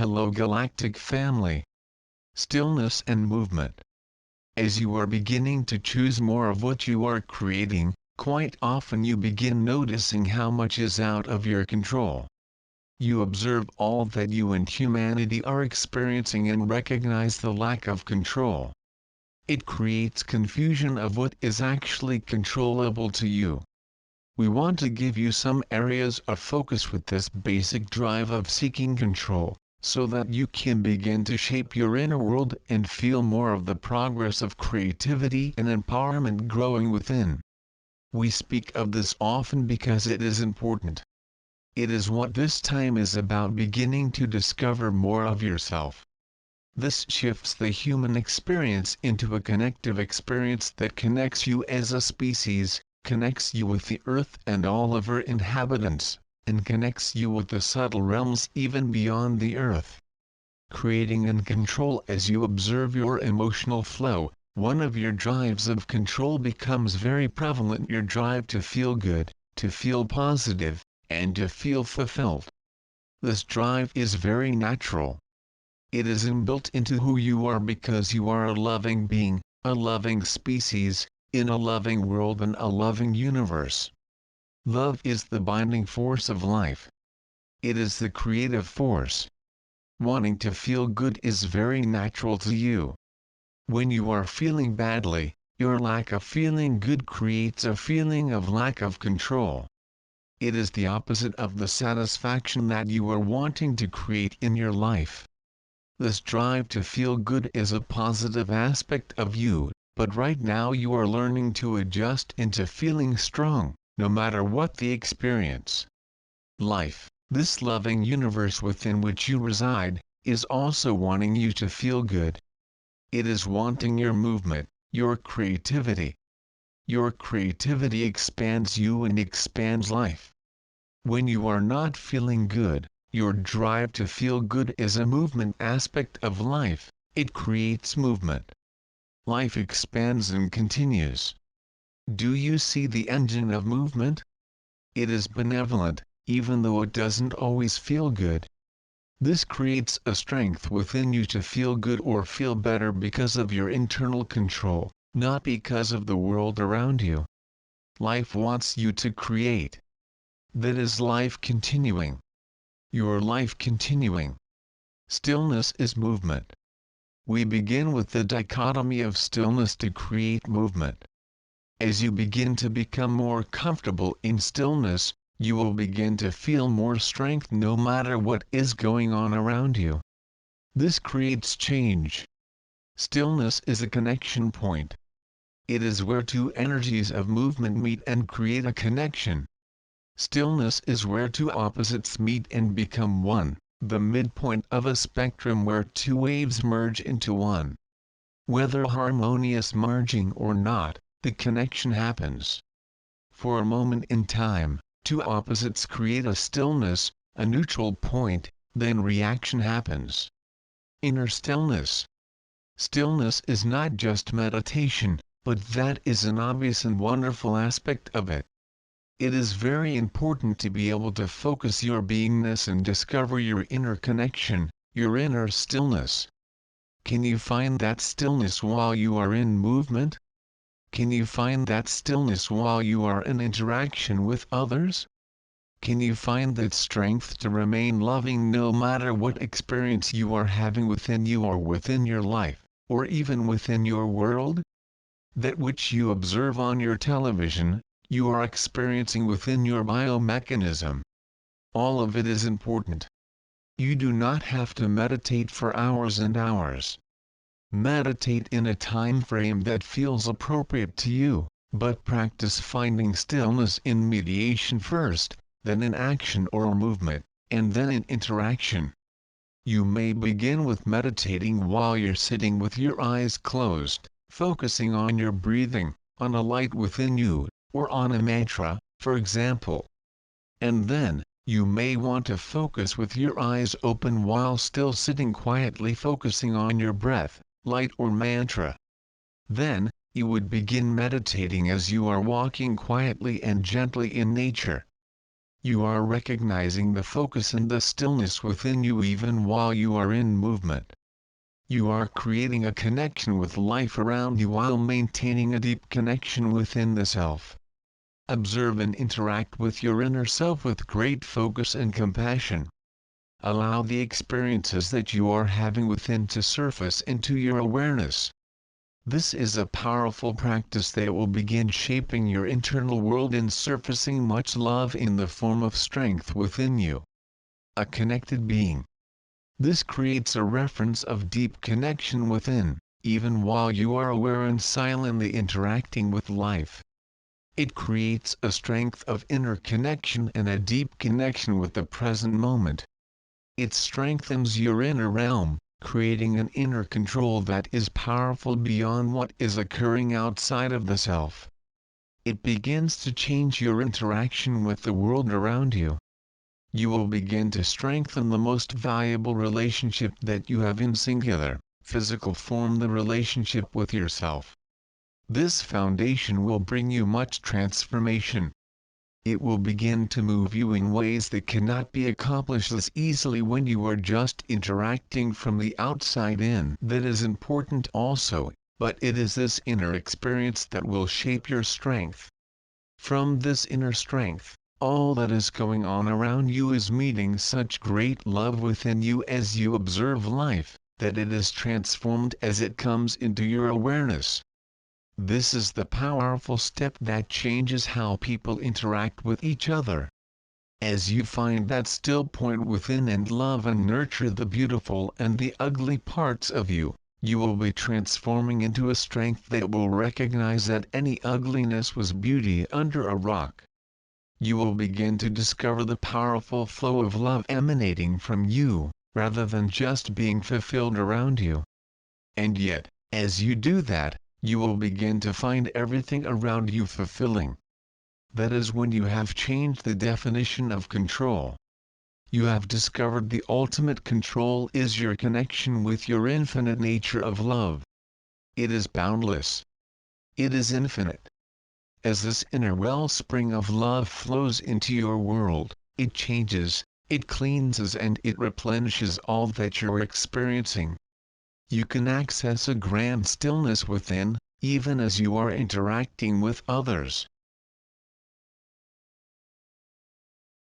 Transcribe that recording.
Hello Galactic family. Stillness and movement. As you are beginning to choose more of what you are creating, quite often you begin noticing how much is out of your control. You observe all that you and humanity are experiencing and recognize the lack of control. It creates confusion of what is actually controllable to you. We want to give you some areas of focus with this basic drive of seeking control, so that you can begin to shape your inner world and feel more of the progress of creativity and empowerment growing within. We speak of this often because it is important. It is what this time is about, beginning to discover more of yourself. This shifts the human experience into a connective experience that connects you as a species, connects you with the earth and all of her inhabitants, and connects you with the subtle realms even beyond the earth. Creating and control. As you observe your emotional flow, one of your drives of control becomes very prevalent: your drive to feel good, to feel positive, and to feel fulfilled. This drive is very natural. It is inbuilt into who you are because you are a loving being, a loving species, in a loving world and a loving universe. Love is the binding force of life. It is the creative force. Wanting to feel good is very natural to you. When you are feeling badly, your lack of feeling good creates a feeling of lack of control. It is the opposite of the satisfaction that you are wanting to create in your life. This drive to feel good is a positive aspect of you, but right now you are learning to adjust into feeling strong, no matter what the experience. Life, this loving universe within which you reside, is also wanting you to feel good. It is wanting your movement, your creativity. Your creativity expands you and expands life. When you are not feeling good, your drive to feel good is a movement aspect of life. It creates movement. Life expands and continues. Do you see the engine of movement? It is benevolent, even though it doesn't always feel good. This creates a strength within you to feel good or feel better because of your internal control, not because of the world around you. Life wants you to create. That is life continuing. Your life continuing. Stillness is movement. We begin with the dichotomy of stillness to create movement. As you begin to become more comfortable in stillness, you will begin to feel more strength no matter what is going on around you. This creates change. Stillness is a connection point. It is where two energies of movement meet and create a connection. Stillness is where two opposites meet and become one, the midpoint of a spectrum where two waves merge into one. Whether harmonious merging or not, the connection happens. For a moment in time, two opposites create a stillness, a neutral point, then reaction happens. Inner stillness. Stillness is not just meditation, but that is an obvious and wonderful aspect of it. It is very important to be able to focus your beingness and discover your inner connection, your inner stillness. Can you find that stillness while you are in movement? Can you find that stillness while you are in interaction with others? Can you find that strength to remain loving no matter what experience you are having within you or within your life, or even within your world? That which you observe on your television, you are experiencing within your biomechanism. All of it is important. You do not have to meditate for hours and hours. Meditate in a time frame that feels appropriate to you, but practice finding stillness in mediation first, then in action or movement, and then in interaction. You may begin with meditating while you're sitting with your eyes closed, focusing on your breathing, on a light within you, or on a mantra, for example. And then, you may want to focus with your eyes open while still sitting quietly, focusing on your breath, light or mantra. Then, you would begin meditating as you are walking quietly and gently in nature. You are recognizing the focus and the stillness within you even while you are in movement. You are creating a connection with life around you while maintaining a deep connection within the self. Observe and interact with your inner self with great focus and compassion. Allow the experiences that you are having within to surface into your awareness. This is a powerful practice that will begin shaping your internal world and surfacing much love in the form of strength within you. A connected being. This creates a reference of deep connection within, even while you are aware and silently interacting with life. It creates a strength of inner connection and a deep connection with the present moment. It strengthens your inner realm, creating an inner control that is powerful beyond what is occurring outside of the self. It begins to change your interaction with the world around you. You will begin to strengthen the most valuable relationship that you have in singular, physical form, the relationship with yourself. This foundation will bring you much transformation. It will begin to move you in ways that cannot be accomplished as easily when you are just interacting from the outside in. That is important also, but it is this inner experience that will shape your strength. From this inner strength, all that is going on around you is meeting such great love within you as you observe life, that it is transformed as it comes into your awareness. This is the powerful step that changes how people interact with each other. As you find that still point within and love and nurture the beautiful and the ugly parts of you, you will be transforming into a strength that will recognize that any ugliness was beauty under a rock. You will begin to discover the powerful flow of love emanating from you, rather than just being fulfilled around you. And yet, as you do that, you will begin to find everything around you fulfilling. That is when you have changed the definition of control. You have discovered the ultimate control is your connection with your infinite nature of love. It is boundless. It is infinite. As this inner wellspring of love flows into your world, it changes, it cleanses and it replenishes all that you're experiencing. You can access a grand stillness within, even as you are interacting with others.